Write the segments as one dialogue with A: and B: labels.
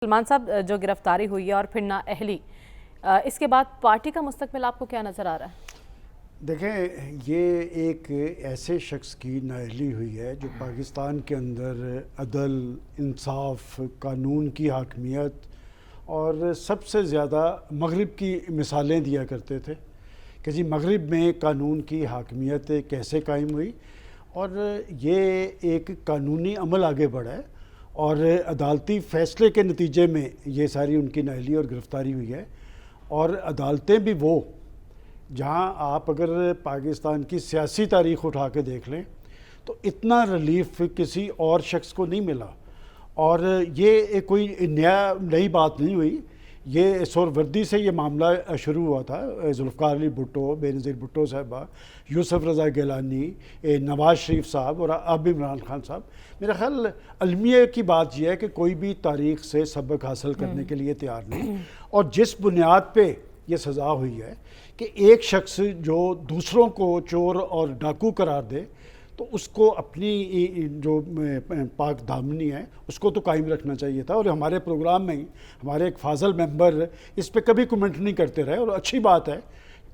A: سلمان صاحب جو گرفتاری ہوئی ہے اور پھر نااہلی، اس کے بعد پارٹی کا مستقبل آپ کو کیا نظر آ رہا ہے؟
B: دیکھیں، یہ ایک ایسے شخص کی نااہلی ہوئی ہے جو پاکستان کے اندر عدل، انصاف، قانون کی حاکمیت اور سب سے زیادہ مغرب کی مثالیں دیا کرتے تھے کہ جی مغرب میں قانون کی حاکمیت کیسے قائم ہوئی، اور یہ ایک قانونی عمل آگے بڑھا ہے اور عدالتی فیصلے کے نتیجے میں یہ ساری ان کی نااہلی اور گرفتاری ہوئی ہے۔ اور عدالتیں بھی وہ جہاں آپ اگر پاکستان کی سیاسی تاریخ اٹھا کے دیکھ لیں تو اتنا ریلیف کسی اور شخص کو نہیں ملا، اور یہ کوئی نئی بات نہیں ہوئی۔ یہ سہروردی سے یہ معاملہ شروع ہوا تھا، ذوالفقار علی بھٹو، بےنظیر بھٹو صاحبہ، یوسف رضا گیلانی، نواز شریف صاحب اور اب عمران خان صاحب۔ میرا خیال المیہ کی بات یہ ہے کہ کوئی بھی تاریخ سے سبق حاصل کرنے کے لیے تیار نہیں، اور جس بنیاد پہ یہ سزا ہوئی ہے کہ ایک شخص جو دوسروں کو چور اور ڈاکو قرار دے تو اس کو اپنی جو پاک دامنی ہے اس کو تو قائم رکھنا چاہیے تھا۔ اور ہمارے پروگرام میں ہی ہمارے ایک فاضل ممبر اس پہ کبھی کمنٹ نہیں کرتے رہے، اور اچھی بات ہے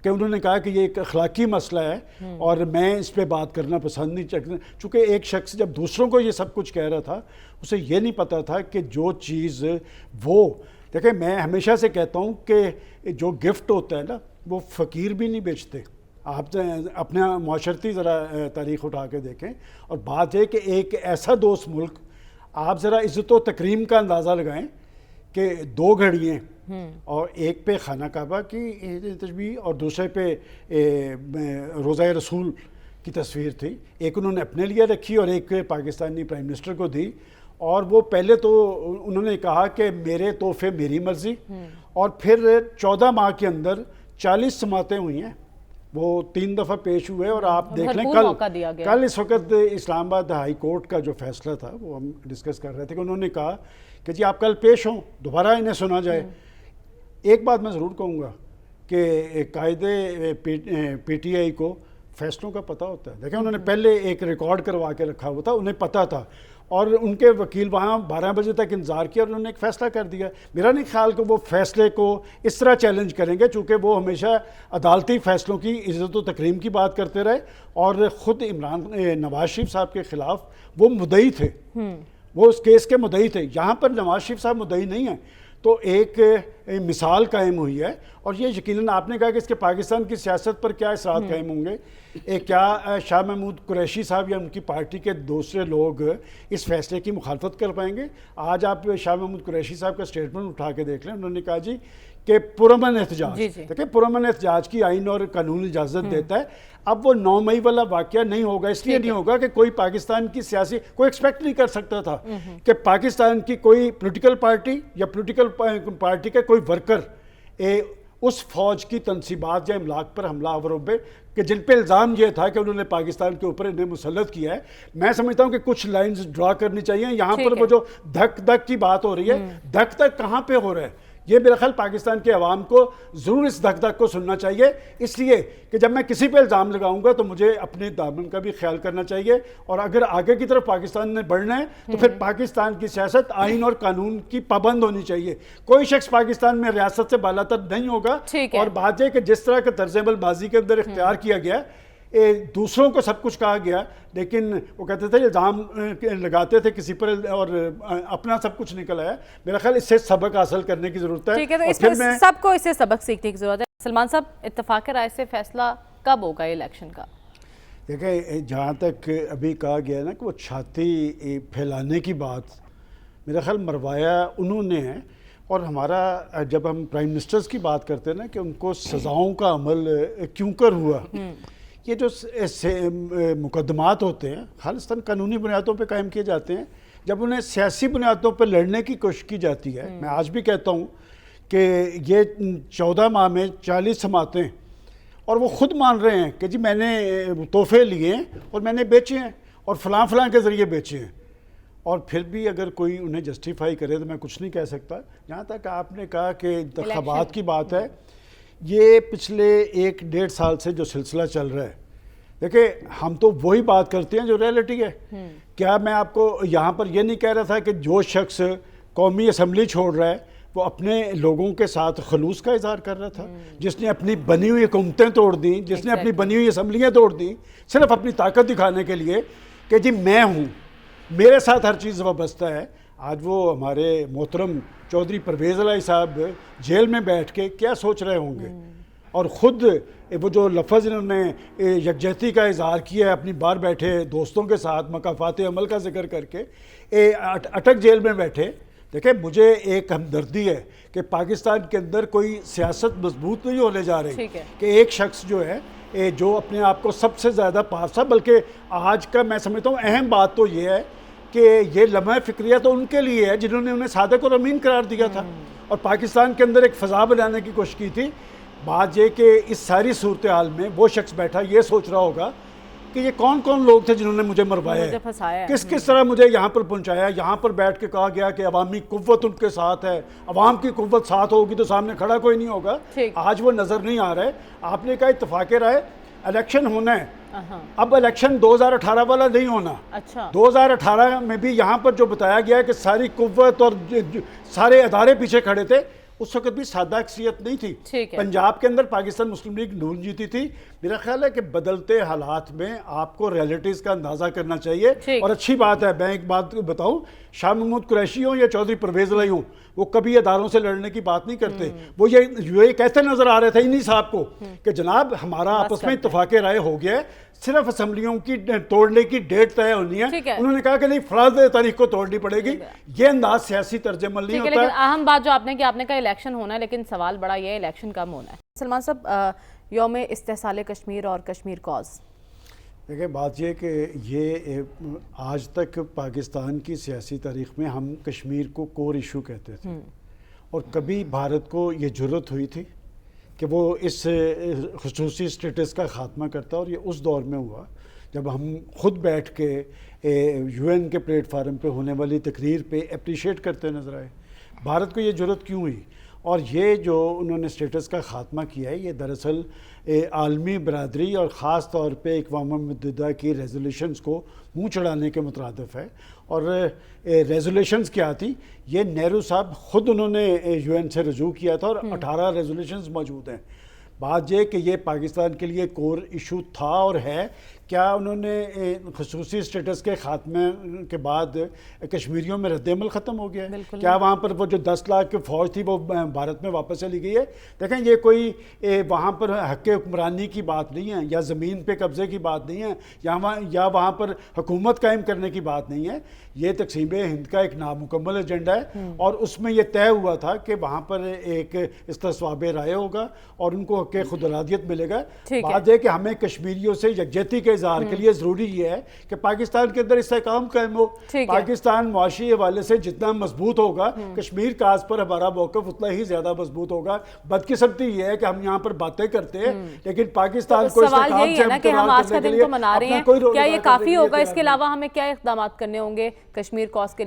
B: کہ انہوں نے کہا کہ یہ ایک اخلاقی مسئلہ ہے اور میں اس پہ بات کرنا پسند نہیں کرتا، چونکہ ایک شخص جب دوسروں کو یہ سب کچھ کہہ رہا تھا اسے یہ نہیں پتا تھا کہ جو چیز وہ دیکھیں، میں ہمیشہ سے کہتا ہوں کہ جو گفٹ ہوتا ہے نا وہ فقیر بھی نہیں بیچتے۔ آپ اپنا معاشرتی ذرا تاریخ اٹھا کے دیکھیں، اور بات ہے کہ ایک ایسا دوست ملک، آپ ذرا عزت و تکریم کا اندازہ لگائیں کہ دو گھڑیاں، اور ایک پہ خانہ کعبہ کی تشبیہ اور دوسرے پہ روضہ رسول کی تصویر تھی، ایک انہوں نے اپنے لیے رکھی اور ایک پاکستانی پرائم منسٹر کو دی، اور وہ پہلے تو انہوں نے کہا کہ میرے تحفے میری مرضی، اور پھر 14 ماہ کے اندر 40 سماعتیں ہوئی ہیں، وہ 3 دفعہ پیش ہوئے، اور آپ دیکھ لیں کل اس وقت اسلام آباد ہائی کورٹ کا جو فیصلہ تھا وہ ہم ڈسکس کر رہے تھے کہ انہوں نے کہا کہ جی آپ کل پیش ہوں، دوبارہ انہیں سنا جائے۔ ایک بات میں ضرور کہوں گا کہ قائدے پی ٹی آئی کو فیصلوں کا پتہ ہوتا ہے۔ دیکھیں، انہوں نے پہلے ایک ریکارڈ کروا کے رکھا ہوا تھا، انہیں پتہ تھا، اور ان کے وکیل وہاں 12 بجے تک انتظار کیا اور انہوں نے ایک فیصلہ کر دیا۔ میرا نہیں خیال کہ وہ فیصلے کو اس طرح چیلنج کریں گے، چونکہ وہ ہمیشہ عدالتی فیصلوں کی عزت و تکریم کی بات کرتے رہے، اور خود نواز شریف صاحب کے خلاف وہ مدعی تھے، وہ اس کیس کے مدعی تھے۔ یہاں پر نواز شریف صاحب مدعی نہیں ہیں، تو ایک مثال قائم ہوئی ہے، اور یہ یقیناً آپ نے کہا کہ اس کے پاکستان کی سیاست پر کیا اثرات قائم ہوں گے۔ کیا شاہ محمود قریشی صاحب یا ان کی پارٹی کے دوسرے لوگ اس فیصلے کی مخالفت کر پائیں گے؟ آج آپ شاہ محمود قریشی صاحب کا اسٹیٹمنٹ اٹھا کے دیکھ لیں، انہوں نے کہا جی کہ پرامن احتجاج، دیکھیں پرامن احتجاج کی آئین اور قانون اجازت دیتا ہے۔ اب وہ 9 مئی والا واقعہ نہیں ہوگا، اس لیے نہیں ہوگا کہ کوئی پاکستان کی سیاسی کوئی ایکسپیکٹ نہیں کر سکتا تھا کہ پاکستان کی کوئی پولیٹیکل پارٹی یا پولیٹیکل پارٹی کا کوئی ورکر اس فوج کی تنصیبات یا املاک پر حملہ آور ہو کہ جن پہ الزام یہ تھا کہ انہوں نے پاکستان کے اوپر انہیں مسلط کیا ہے۔ میں سمجھتا ہوں کہ کچھ لائنز ڈرا کرنی چاہیے یہاں پر۔ وہ جو دھک دھک کی بات ہو رہی ہے، دھک دھک کہاں پہ ہو رہا ہے؟ یہ میرا خیال پاکستان کے عوام کو ضرور اس دھک دھک کو سننا چاہیے، اس لیے کہ جب میں کسی پہ الزام لگاؤں گا تو مجھے اپنے دامن کا بھی خیال کرنا چاہیے، اور اگر آگے کی طرف پاکستان نے بڑھنا ہے تو پھر پاکستان کی سیاست آئین اور قانون کی پابند ہونی چاہیے۔ کوئی شخص پاکستان میں ریاست سے بالاتر نہیں ہوگا، اور بات ہے کہ جس طرح کا طرز عمل بازی کے اندر اختیار کیا گیا، دوسروں کو سب کچھ کہا گیا، لیکن وہ کہتے تھے الزام لگاتے تھے کسی پر اور اپنا سب کچھ نکل آیا۔ میرا خیال اس سے سبق حاصل کرنے کی ضرورت ہے،
A: سب کو اس سے سبق سیکھنے کی ضرورت ہے۔ سلمان صاحب، اتفاق رائے سے فیصلہ کب ہوگا الیکشن کا؟
B: دیکھیں، جہاں تک ابھی کہا گیا نا کہ وہ چھاتی پھیلانے کی بات، میرا خیال مروایا انہوں نے ہے، اور ہمارا جب ہم پرائم منسٹرز کی بات کرتے ہیں نا کہ ان کو سزاؤں کا عمل کیوں کر ہوا، یہ جو مقدمات ہوتے ہیں خالصتاً قانونی بنیادوں پہ قائم کیے جاتے ہیں، جب انہیں سیاسی بنیادوں پہ لڑنے کی کوشش کی جاتی ہے۔ میں آج بھی کہتا ہوں کہ یہ 14 ماہ میں 40 سماعتیں، اور وہ خود مان رہے ہیں کہ جی میں نے تحفے لیے ہیں اور میں نے بیچے ہیں اور فلاں فلاں کے ذریعے بیچے ہیں، اور پھر بھی اگر کوئی انہیں جسٹیفائی کرے تو میں کچھ نہیں کہہ سکتا۔ جہاں تک آپ نے کہا کہ انتخابات کی بات ہے، یہ پچھلے 1-1.5 سال سے جو سلسلہ چل رہا ہے، دیکھیں ہم تو وہی بات کرتے ہیں جو ریئلٹی ہے۔ کیا میں آپ کو یہاں پر یہ نہیں کہہ رہا تھا کہ جو شخص قومی اسمبلی چھوڑ رہا ہے، وہ اپنے لوگوں کے ساتھ خلوص کا اظہار کر رہا تھا، جس نے اپنی بنی ہوئی حکومتیں توڑ دیں، جس نے اپنی بنی ہوئی اسمبلیاں توڑ دیں، صرف اپنی طاقت دکھانے کے لیے کہ جی میں ہوں، میرے ساتھ ہر چیز وابستہ ہے۔ آج وہ ہمارے محترم چودھری پرویز الہی صاحب جیل میں بیٹھ کے کیا سوچ رہے ہوں گے، اور خود وہ جو لفظ انہوں نے یکجہتی کا اظہار کیا ہے اپنی باہر بیٹھے دوستوں کے ساتھ مکافات عمل کا ذکر کر کے اٹک جیل میں بیٹھے۔ دیکھیں مجھے ایک ہمدردی ہے کہ پاکستان کے اندر کوئی سیاست مضبوط نہیں ہونے جا رہی کہ ایک شخص جو ہے جو اپنے آپ کو سب سے زیادہ پاسا، بلکہ آج کا میں سمجھتا ہوں اہم بات تو یہ ہے کہ یہ لمحہ فکریہ تو ان کے لیے ہے جنہوں نے انہیں صادق اور امین قرار دیا تھا اور پاکستان کے اندر ایک فضا بنانے کی کوشش کی تھی۔ بات یہ کہ اس ساری صورتحال میں وہ شخص بیٹھا یہ سوچ رہا ہوگا کہ یہ کون کون لوگ تھے جنہوں نے مجھے مروایا ہے، کس طرح مجھے یہاں پر پہنچایا۔ یہاں پر بیٹھ کے کہا گیا کہ عوامی قوت ان کے ساتھ ہے، عوام کی قوت ساتھ ہوگی تو سامنے کھڑا کوئی نہیں ہوگا۔ آج وہ نظر نہیں آ رہا ہے۔ آپ نے کہا اتفاق رائے، الیکشن ہونا ہے، اب الیکشن 2018 والا نہیں ہونا۔ 2018 میں بھی یہاں پر جو بتایا گیا ہے کہ ساری قوت اور سارے ادارے پیچھے کھڑے تھے، اس وقت بھی سادہ اکثریت نہیں تھی۔ پنجاب کے اندر پاکستان مسلم لیگ نون جیتی تھی۔ میرا خیال ہے کہ بدلتے حالات میں آپ کو ریئلٹیز کا اندازہ کرنا چاہیے، اور اچھی بات ہے۔ میں ایک بات بتاؤں، شاہ محمود قریشی ہوں یا چودھری پرویز الہی ہوں، وہ کبھی اداروں سے لڑنے کی بات نہیں کرتے۔ وہ یہ کہتے نظر آ رہے تھے انہی صاحب کو کہ جناب ہمارا آپس میں اتفاق رائے ہو گیا ہے، صرف اسمبلیوں کی توڑنے کی ڈیٹ طے ہونی ہے۔ انہوں نے کہا کہ نہیں فلاں تاریخ کو توڑنی پڑے گی۔ یہ انداز سیاسی طرز عمل نہیں ہوتا ہے۔
A: لیکن اہم بات جو آپ نے کہا الیکشن ہونا ہے، لیکن سوال بڑا یہ ہے الیکشن کب ہونا ہے۔ سلمان صاحب، یوم استحصال کشمیر اور کشمیر کاز،
B: دیکھیں بات یہ کہ یہ آج تک پاکستان کی سیاسی تاریخ میں ہم کشمیر کو کور ایشو کہتے تھے، اور کبھی بھارت کو یہ جرت ہوئی تھی کہ وہ اس خصوصی اسٹیٹس کا خاتمہ کرتا، اور یہ اس دور میں ہوا جب ہم خود بیٹھ کے یو این کے پلیٹ فارم پہ ہونے والی تقریر پہ اپریشیٹ کرتے نظر آئے۔ بھارت کو یہ جرت کیوں ہوئی؟ اور یہ جو انہوں نے اسٹیٹس کا خاتمہ کیا ہے، یہ دراصل عالمی برادری اور خاص طور پہ اقوام متحدہ کی ریزولیشنز کو منہ چڑھانے کے مترادف ہے۔ اور ریزولیشنز کیا تھی؟ یہ نہرو صاحب خود انہوں نے یو این سے رجوع کیا تھا، اور 18 ریزولیشنز موجود ہیں۔ بات یہ کہ یہ پاکستان کے لیے کور ایشو تھا اور ہے۔ کیا انہوں نے خصوصی اسٹیٹس کے خاتمے کے بعد کشمیریوں میں رد عمل ختم ہو گیا ہے؟ کیا وہاں پر وہ جو 10 لاکھ کی فوج تھی وہ بھارت میں واپس چلی گئی ہے؟ دیکھیں یہ کوئی وہاں پر حق حکمرانی کی بات نہیں ہے، یا زمین پہ قبضے کی بات نہیں ہے، یا وہاں پر حکومت قائم کرنے کی بات نہیں ہے۔ یہ تقسیم ہند کا ایک نامکمل ایجنڈا ہے، اور اس میں یہ طے ہوا تھا کہ وہاں پر ایک استصواب رائے ہوگا اور ان کو حق خود ارادیت ملے گا۔ بات ہے کہ ہمیں کشمیریوں سے یکجہتی کے اظہار کے لیے ضروری یہ ہے کہ پاکستان کے اندر استحکام قائم ہو۔ پاکستان معاشی حوالے سے جتنا مضبوط ہوگا، کشمیر کاز پر ہمارا موقف اتنا ہی زیادہ مضبوط ہوگا۔ بدقسمتی یہ ہے کہ ہم یہاں پر باتیں کرتے ہیں، لیکن پاکستان کو
A: سوال یہی ہے نا کہ ہم آج کا دن تو منا رہے ہیں، کیا یہ کافی ہوگا؟ اس کے علاوہ ہمیں کیا اقدامات کرنے ہوں گے کشمیر کاز کے لیے؟